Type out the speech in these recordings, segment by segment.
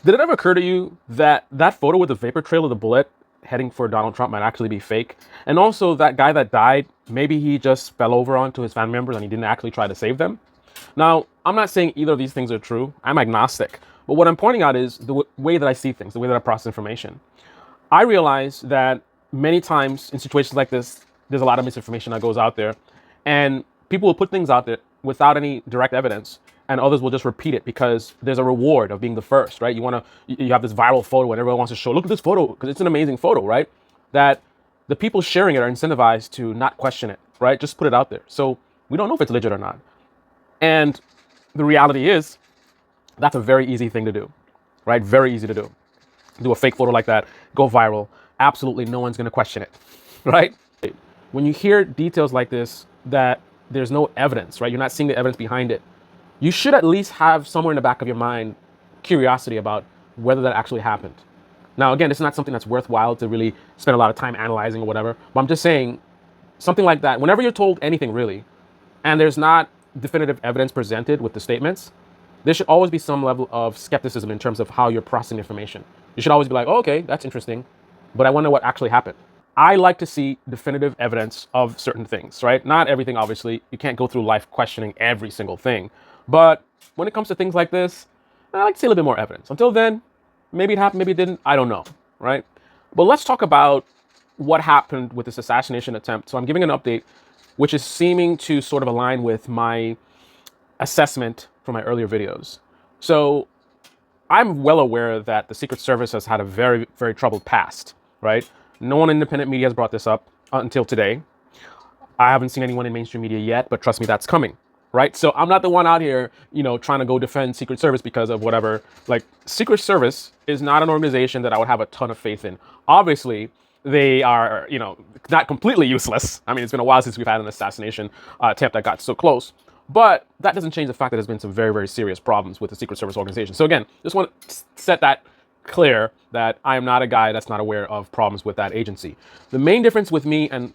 Did it ever occur to you that that photo with the vapor trail of the bullet heading for Donald Trump might actually be fake? And also, that guy that died, maybe he just fell over onto his family members and he didn't actually try to save them? Now, I'm not saying either of these things are true. I'm agnostic. But what I'm pointing out is the way that I see things, the way that I process information. I realize that many times in situations like this, there's a lot of misinformation that goes out there, and people will put things out there without any direct evidence, and others will just repeat it because there's a reward of being the first, right? You have this viral photo and everyone wants to show, look at this photo because it's an amazing photo, right? That the people sharing it are incentivized to not question it, right? Just put it out there. So we don't know if it's legit or not. And the reality is that's a very easy thing to do, right? Very easy to do. Do a fake photo like that, go viral. Absolutely no one's going to question it, right? When you hear details like this, that there's no evidence, right? You're not seeing the evidence behind it. You should at least have somewhere in the back of your mind curiosity about whether that actually happened. Now, again, it's not something that's worthwhile to really spend a lot of time analyzing or whatever, but I'm just saying something like that, whenever you're told anything really, and there's not definitive evidence presented with the statements, there should always be some level of skepticism in terms of how you're processing information. You should always be like, oh, okay, that's interesting, but I wonder what actually happened. I like to see definitive evidence of certain things, right? Not everything, obviously. You can't go through life questioning every single thing. But when it comes to things like this, I like to see a little bit more evidence. Until then, maybe it happened, maybe it didn't. I don't know, right? But let's talk about what happened with this assassination attempt. So I'm giving an update, which is seeming to sort of align with my assessment from my earlier videos. So I'm well aware that the Secret Service has had a very, very troubled past, right? No one in independent media has brought this up until today. I haven't seen anyone in mainstream media yet, but trust me, that's coming, right? So I'm not the one out here, trying to go defend Secret Service because of whatever. Like, Secret Service is not an organization that I would have a ton of faith in. Obviously, they are, not completely useless. I mean, it's been a while since we've had an assassination attempt that got so close. But that doesn't change the fact that there's been some very, very serious problems with the Secret Service organization. So again, just want to set that clear that I am not a guy that's not aware of problems with that agency. The main difference with me and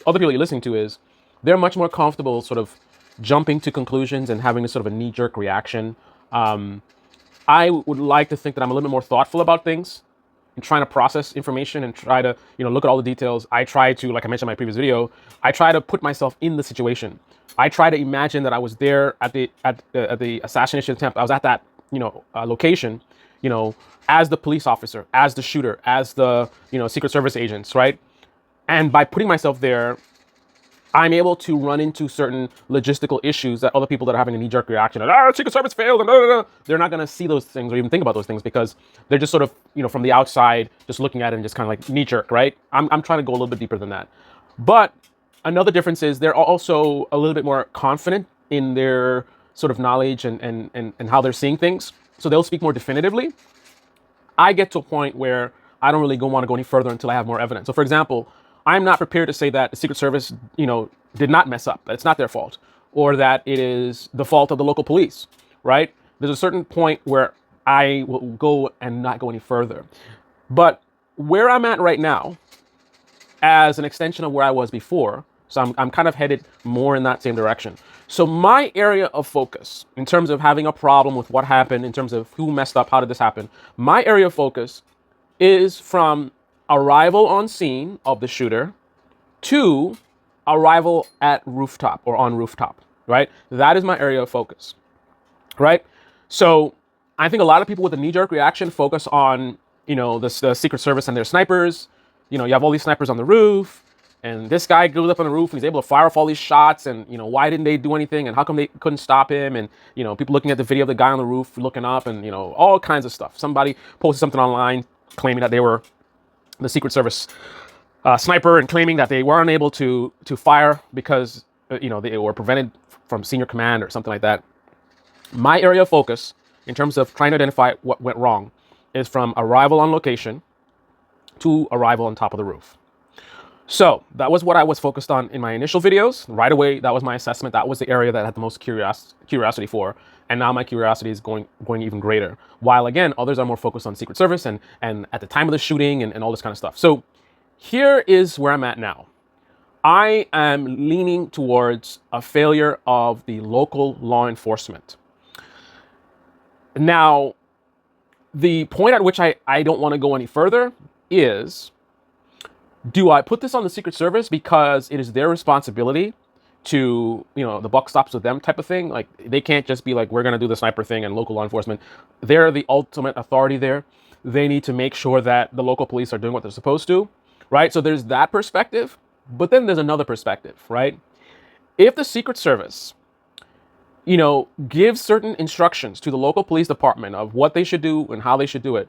other people you're listening to is they're much more comfortable sort of jumping to conclusions and having a sort of a knee-jerk reaction. I would like to think that I'm a little bit more thoughtful about things and trying to process information and try to, look at all the details. I try to, like I mentioned in my previous video, I try to put myself in the situation. I try to imagine that I was there at the assassination attempt. I was at that, location, as the police officer, as the shooter, as the, Secret Service agents, right? And by putting myself there, I'm able to run into certain logistical issues that other people that are having a knee-jerk reaction, Secret Service failed, and blah, blah, blah. They're not going to see those things or even think about those things because they're just sort of, from the outside, just looking at it and just kind of like knee-jerk, right? I'm trying to go a little bit deeper than that. But another difference is they're also a little bit more confident in their sort of knowledge and how they're seeing things. So they'll speak more definitively. I get to a point where I don't really want to go any further until I have more evidence. So for example, I'm not prepared to say that the Secret Service, did not mess up, that it's not their fault, or that it is the fault of the local police, right? There's a certain point where I will go and not go any further. But where I'm at right now, as an extension of where I was before, so I'm kind of headed more in that same direction. So my area of focus, in terms of having a problem with what happened, in terms of who messed up, how did this happen, my area of focus is from arrival on scene of the shooter to arrival at rooftop or on rooftop, right? That is my area of focus, right? So I think a lot of people with a knee-jerk reaction focus on, the Secret Service and their snipers. You have all these snipers on the roof, and this guy goes up on the roof and he's able to fire off all these shots, and, why didn't they do anything, and how come they couldn't stop him, and, people looking at the video of the guy on the roof looking up, and, all kinds of stuff. Somebody posted something online claiming that they were the Secret Service sniper and claiming that they were unable to fire because, they were prevented from senior command or something like that. My area of focus in terms of trying to identify what went wrong is from arrival on location to arrival on top of the roof. So that was what I was focused on in my initial videos. Right away, that was my assessment. That was the area that I had the most curiosity for. And now my curiosity is going even greater. While again, others are more focused on Secret Service and at the time of the shooting and all this kind of stuff. So here is where I'm at now. I am leaning towards a failure of the local law enforcement. Now, The point at which I don't want to go any further is, do I put this on the Secret Service because it is their responsibility to, the buck stops with them type of thing? Like, they can't just be like, we're going to do the sniper thing, and local law enforcement, they're the ultimate authority there. They need to make sure that the local police are doing what they're supposed to, right? So there's that perspective. But then there's another perspective, right? If the Secret Service, gives certain instructions to the local police department of what they should do and how they should do it,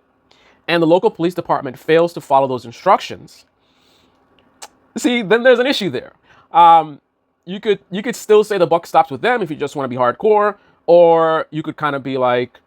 and the local police department fails to follow those instructions, see, then there's an issue there. You could still say the buck stops with them if you just want to be hardcore, or you could kind of be like,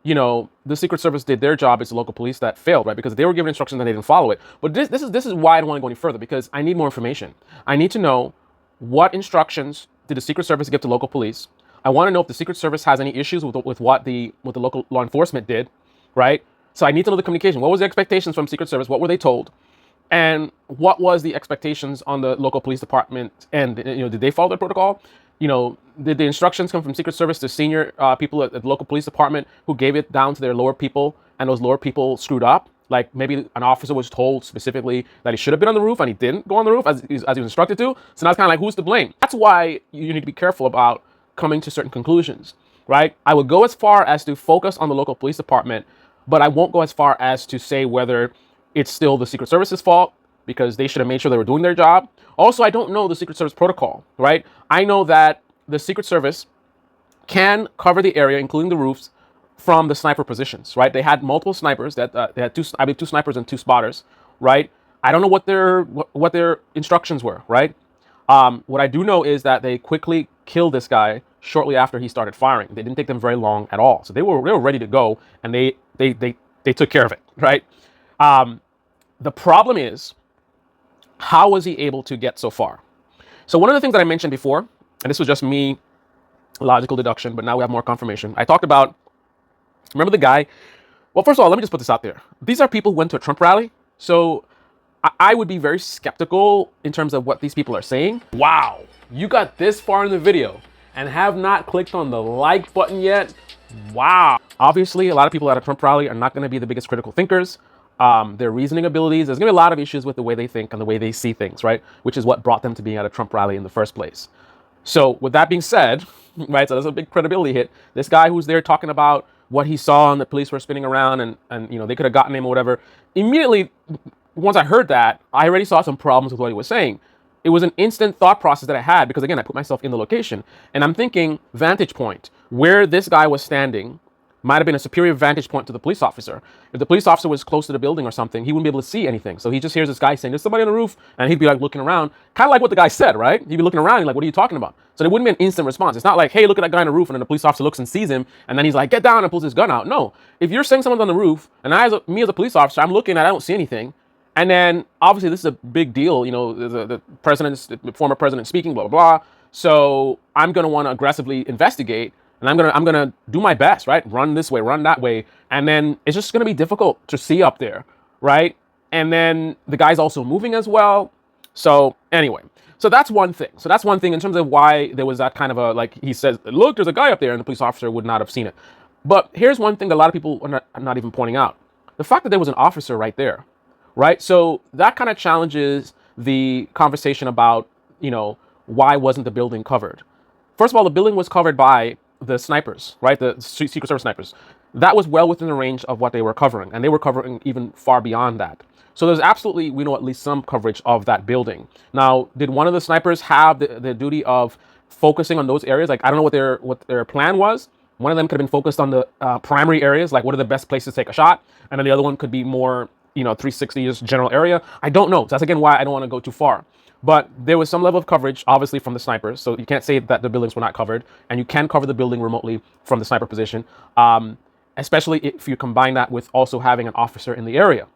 the Secret Service did their job. It's the local police that failed, right? Because they were given instructions and they didn't follow it. But this is why I don't want to go any further, because I need more information. I need to know, what instructions did the Secret Service give to local police? I want to know if the Secret Service has any issues with what the local law enforcement did, right? So I need to know the communication. What was the expectations from Secret Service? What were they told? And what was the expectations on the local police department? And did they follow the protocol? Did the instructions come from Secret Service to senior people at the local police department who gave it down to their lower people, and those lower people screwed up? Like, maybe an officer was told specifically that he should have been on the roof and he didn't go on the roof as he was instructed to. So now it's kind of like, who's to blame? That's why you need to be careful about coming to certain conclusions, right? I would go as far as to focus on the local police department, but I won't go as far as to say whether it's still the Secret Service's fault, because they should have made sure they were doing their job. Also, I don't know the Secret Service protocol, right? I know that the Secret Service can cover the area, including the roofs, from the sniper positions, right? They had multiple snipers. They had two snipers and two spotters, right? I don't know what their instructions were, right? What I do know is that they quickly killed this guy shortly after he started firing. They didn't take them very long at all, so they were ready to go, and they took care of it, right? The problem is, how was he able to get so far? So one of the things that I mentioned before, and this was just me, logical deduction, but now we have more confirmation. I talked about, remember the guy? Well, first of all, let me just put this out there. These are people who went to a Trump rally. So I would be very skeptical in terms of what these people are saying. Wow, you got this far in the video and have not clicked on the like button yet? Wow. Obviously, a lot of people at a Trump rally are not going to be the biggest critical thinkers. Their reasoning abilities, there's going to be a lot of issues with the way they think and the way they see things, right? Which is what brought them to being at a Trump rally in the first place. So with that being said, right, so that's a big credibility hit. This guy who's there talking about what he saw and the police were spinning around and they could have gotten him or whatever. Immediately, once I heard that, I already saw some problems with what he was saying. It was an instant thought process that I had, because again, I put myself in the location and I'm thinking vantage point. Where this guy was standing might have been a superior vantage point to the police officer. If the police officer was close to the building or something, he wouldn't be able to see anything. So he just hears this guy saying, there's somebody on the roof, and he'd be like looking around, kind of like what the guy said, right? He'd be looking around and like, what are you talking about? So there wouldn't be an instant response. It's not like, hey, look at that guy on the roof, and then the police officer looks and sees him, and then he's like, get down, and pulls his gun out. No, if you're saying someone's on the roof, and me as a police officer, I'm looking and I don't see anything, and then obviously this is a big deal, the former president speaking, blah, blah, blah. So I'm going to want to aggressively investigate. And I'm gonna do my best, right? Run this way, run that way, and then it's just gonna be difficult to see up there, right? And then the guy's also moving as well. So anyway, so that's one thing. So that's one thing in terms of why there was that kind of a, like, he says, look, there's a guy up there, and the police officer would not have seen it. But here's one thing that a lot of people are not even pointing out: the fact that there was an officer right there, right? So that kind of challenges the conversation about, why wasn't the building covered? First of all, the building was covered by the snipers, right? The Secret Service snipers. That was well within the range of what they were covering, and they were covering even far beyond that. So there's absolutely, we know, at least some coverage of that building. Now, did one of the snipers have the duty of focusing on those areas? Like, I don't know what their plan was. One of them could have been focused on the primary areas, like what are the best places to take a shot, and then the other one could be more, 360, just general area. I don't know. So that's again why I don't want to go too far. But there was some level of coverage, obviously, from the snipers. So you can't say that the buildings were not covered. And you can cover the building remotely from the sniper position, especially if you combine that with also having an officer in the area,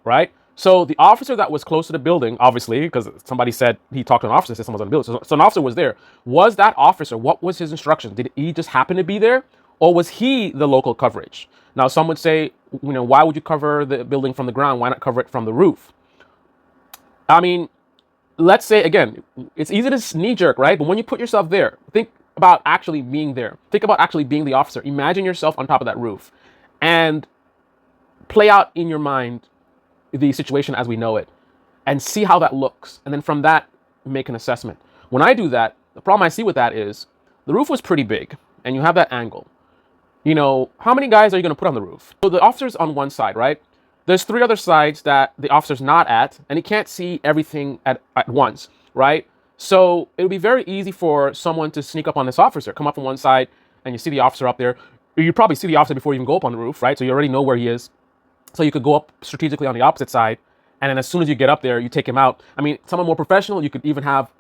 right? So the officer that was close to the building, obviously, because somebody said he talked to an officer, said someone was on the building. So an officer was there. Was that officer, what was his instructions? Did he just happen to be there? Or was he the local coverage? Now, some would say, why would you cover the building from the ground? Why not cover it from the roof? I mean, let's say, again, it's easy to knee jerk, right? But when you put yourself there, think about actually being there. Think about actually being the officer. Imagine yourself on top of that roof. And play out in your mind the situation as we know it and see how that looks. And then from that, make an assessment. When I do that, the problem I see with that is the roof was pretty big and you have that angle. You know, how many guys are you going to put on the roof? So the officer's on one side, right? There's 3 other sides that the officer's not at, and he can't see everything at once, right? So it would be very easy for someone to sneak up on this officer, come up on one side, and you see the officer up there. You probably see the officer before you even go up on the roof, right? So you already know where he is. So you could go up strategically on the opposite side, and then as soon as you get up there, you take him out. I mean, someone more professional, you could even have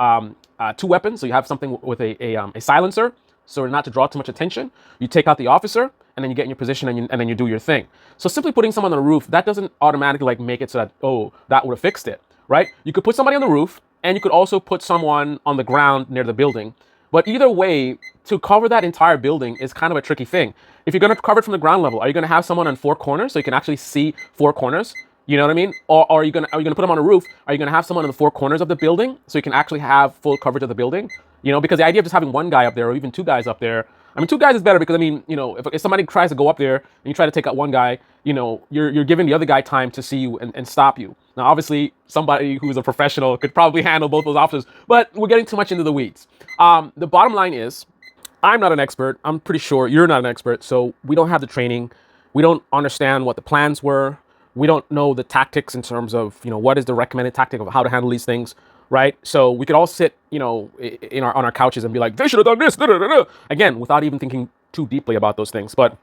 2 weapons. So you have something with a silencer, so not to draw too much attention. You take out the officer, and then you get in your position, and then you do your thing. So simply putting someone on the roof, that doesn't automatically like make it so that, oh, that would have fixed it, right? You could put somebody on the roof, and you could also put someone on the ground near the building. But either way, to cover that entire building is kind of a tricky thing. If you're going to cover it from the ground level, are you going to have someone on 4 corners so you can actually see 4 corners? You know what I mean? Or are you going to put them on a roof? Are you going to have someone on the 4 corners of the building so you can actually have full coverage of the building? You know, because the idea of just having 1 guy up there or even 2 guys up there, I mean, 2 guys is better because, I mean, you know, if somebody tries to go up there and you try to take out 1 guy, you know, you're giving the other guy time to see you and stop you. Now, obviously, somebody who's a professional could probably handle both those officers, but we're getting too much into the weeds. The bottom line is, I'm not an expert. I'm pretty sure you're not an expert. So we don't have the training. We don't understand what the plans were. We don't know the tactics in terms of, you know, what is the recommended tactic of how to handle these things, right? So we could all sit, you know, on our couches and be like, they should have done this, da, da, da, da. Again, without even thinking too deeply about those things. But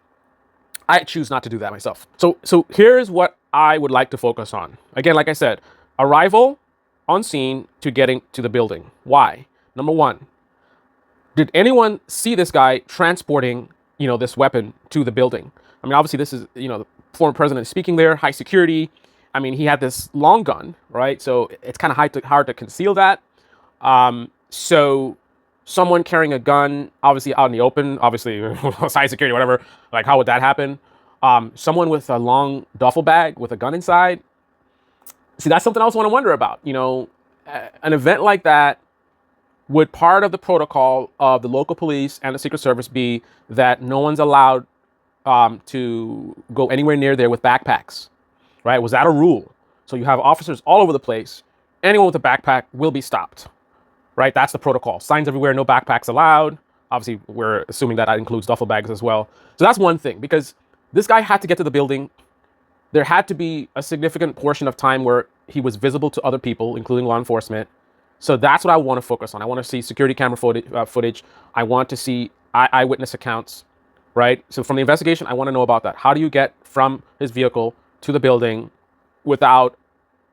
I choose not to do that myself. So here's what I would like to focus on. Again, like I said, arrival on scene to getting to the building. Why? Number 1, did anyone see this guy transporting, you know, this weapon to the building? I mean, obviously this is, you know, the former president speaking there, high security. I mean, he had this long gun, right? So it's kind of hard to conceal that. So someone carrying a gun, obviously out in the open, obviously high security, whatever, like how would that happen? Someone with a long duffel bag with a gun inside. See, that's something else I want to wonder about. You know, an event like that, would part of the protocol of the local police and the Secret Service be that no one's allowed to go anywhere near there with backpacks, right? Was that a rule? So you have officers all over the place. Anyone with a backpack will be stopped, right? That's the protocol. Signs everywhere, no backpacks allowed. Obviously, we're assuming that includes duffel bags as well. So that's one thing, because this guy had to get to the building. There had to be a significant portion of time where he was visible to other people, including law enforcement. So that's what I want to focus on. I want to see security camera footage. I want to see eyewitness accounts, right? So from the investigation, I want to know about that. How do you get from his vehicle to the building without,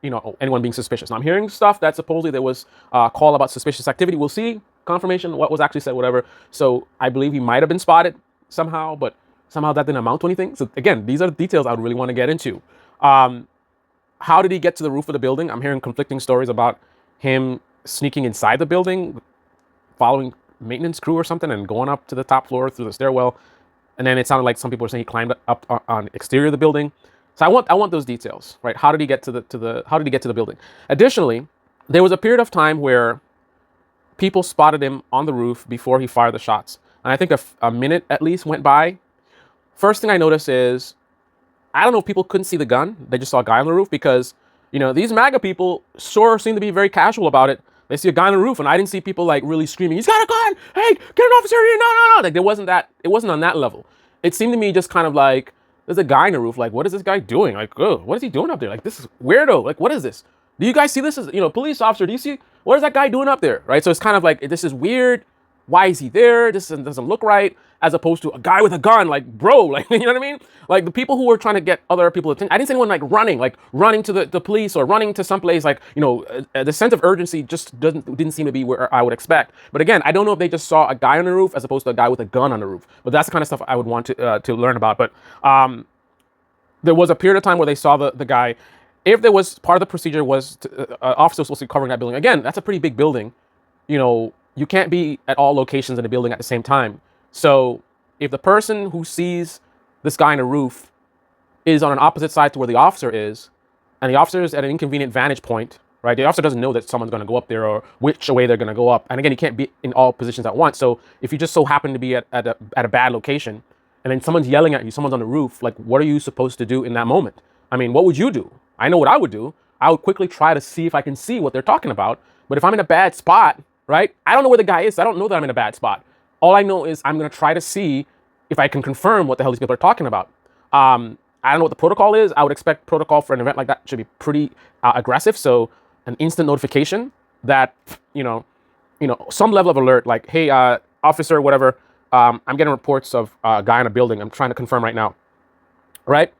you know, anyone being suspicious? Now, I'm hearing stuff that supposedly there was a call about suspicious activity. We'll see confirmation, what was actually said, whatever. So I believe he might have been spotted somehow, but somehow that didn't amount to anything. So again, these are the details I would really want to get into. How did he get to the roof of the building? I'm hearing conflicting stories about him sneaking inside the building, following maintenance crew or something, and going up to the top floor through the stairwell. And then it sounded like some people were saying he climbed up on the exterior of the building. So I want those details, right? How did he get to the building? Additionally, there was a period of time where people spotted him on the roof before he fired the shots. And I think a minute at least went by. First thing I noticed is, I don't know if people couldn't see the gun. They just saw a guy on the roof, because, you know, these MAGA people sure seem to be very casual about it. They see a guy on the roof, and I didn't see people like really screaming, "He's got a gun! Hey, get an officer here!" No. Like, it wasn't on that level. It seemed to me just kind of like, there's a guy on the roof. Like, what is this guy doing? Like, oh, what is he doing up there? Like, this is weirdo. Like, what is this? Do you guys see this as, you know, police officer? Do you see, what is that guy doing up there? Right? So it's kind of like, this is weird. Why is he there? This doesn't look right. As opposed to a guy with a gun, like, bro, like, you know what I mean? Like, the people who were trying to get other people attention, I didn't see anyone like running to the police or running to someplace, like, you know, the sense of urgency just didn't seem to be where I would expect. But again, I don't know if they just saw a guy on the roof as opposed to a guy with a gun on the roof. But that's the kind of stuff I would want to learn about. But there was a period of time where they saw the guy. If there was, part of the procedure was officers supposed to be covering that building. Again, that's a pretty big building. You know, you can't be at all locations in the building at the same time. So if the person who sees this guy on the roof is on an opposite side to where the officer is, and the officer is at an inconvenient vantage point, right? The officer doesn't know that someone's going to go up there or which way they're going to go up. And again, you can't be in all positions at once. So if you just so happen to be at a bad location, and then someone's yelling at you, someone's on the roof, like, what are you supposed to do in that moment? I mean, what would you do? I know what I would do. I would quickly try to see if I can see what they're talking about. But if I'm in a bad spot, right? I don't know where the guy is. I don't know that I'm in a bad spot. All I know is I'm going to try to see if I can confirm what the hell these people are talking about. I don't know what the protocol is. I would expect protocol for an event like that should be pretty aggressive. So an instant notification that, some level of alert, like, hey, officer, whatever, I'm getting reports of a guy in a building. I'm trying to confirm right now, right?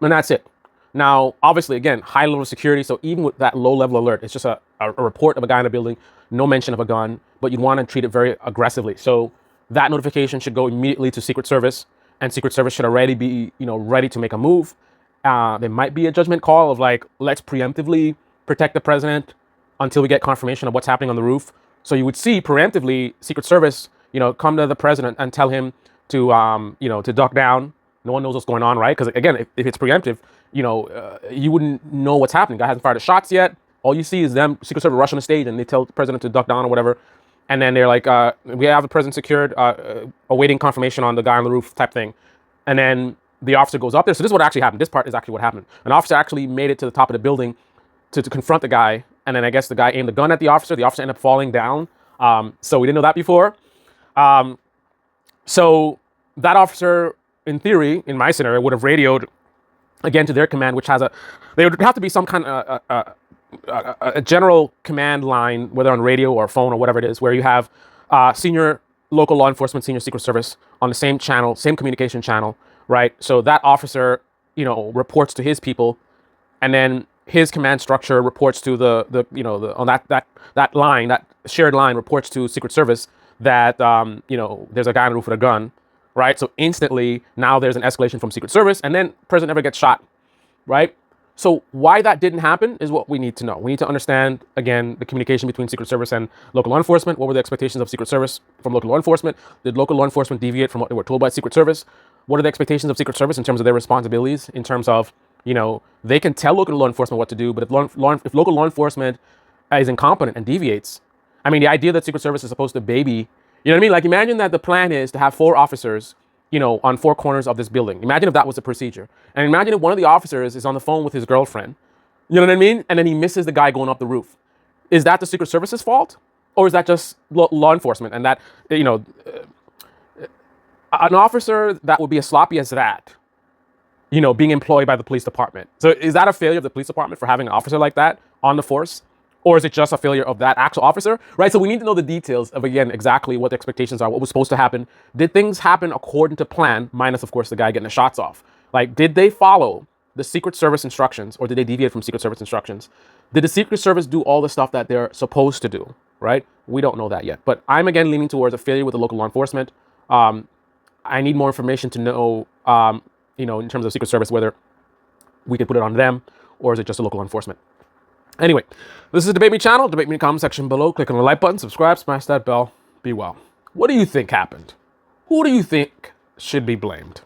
And that's it. Now, obviously, again, high level of security. So even with that low level alert, it's just a report of a guy in a building, no mention of a gun, but you'd want to treat it very aggressively. So that notification should go immediately to Secret Service, and Secret Service should already be, ready to make a move. There might be a judgment call of like, let's preemptively protect the president until we get confirmation of what's happening on the roof. So you would see preemptively Secret Service, come to the president and tell him to, to duck down. No one knows what's going on, right? Because again, if it's preemptive, you wouldn't know what's happening. Guy hasn't fired the shots yet. All you see is them, Secret Service, rush on the stage and they tell the president to duck down or whatever. And then they're like, we have the president secured, awaiting confirmation on the guy on the roof type thing. And then the officer goes up there. So this is what actually happened. This part is actually what happened. An officer actually made it to the top of the building to confront the guy. And then I guess the guy aimed the gun at the officer. The officer ended up falling down. So we didn't know that before. So that officer, in theory, in my scenario, would have radioed again to their command, which there would have to be some kind of a general command line, whether on radio or phone or whatever it is, where you have senior local law enforcement, senior Secret Service on the same channel, same communication channel, right? So that officer, reports to his people, and then his command structure reports to on that line, that shared line reports to Secret Service that there's a guy on the roof with a gun, right? So instantly now there's an escalation from Secret Service, and then president never gets shot, right? So why that didn't happen is what we need to know. We need to understand, again, the communication between Secret Service and local law enforcement. What were the expectations of Secret Service from local law enforcement? Did local law enforcement deviate from what they were told by Secret Service? What are the expectations of Secret Service in terms of their responsibilities, in terms of, they can tell local law enforcement what to do, but if local law enforcement is incompetent and deviates, I mean, the idea that Secret Service is supposed to baby, you know what I mean? Like, imagine that the plan is to have 4 officers on 4 corners of this building. Imagine if that was the procedure. And imagine if one of the officers is on the phone with his girlfriend, you know what I mean? And then he misses the guy going up the roof. Is that the Secret Service's fault? Or is that just law enforcement? And that, an officer that would be as sloppy as that, being employed by the police department. So is that a failure of the police department for having an officer like that on the force? Or is it just a failure of that actual officer, right? So we need to know the details of, again, exactly what the expectations are, what was supposed to happen. Did things happen according to plan, minus, of course, the guy getting the shots off? Like, did they follow the Secret Service instructions, or did they deviate from Secret Service instructions? Did the Secret Service do all the stuff that they're supposed to do, right? We don't know that yet. But I'm, again, leaning towards a failure with the local law enforcement. I need more information to know, in terms of Secret Service, whether we can put it on them, or is it just a local law enforcement? Anyway, this is the Debate Me channel. Debate Me in the comment section below. Click on the like button, subscribe, smash that bell. Be well. What do you think happened? Who do you think should be blamed?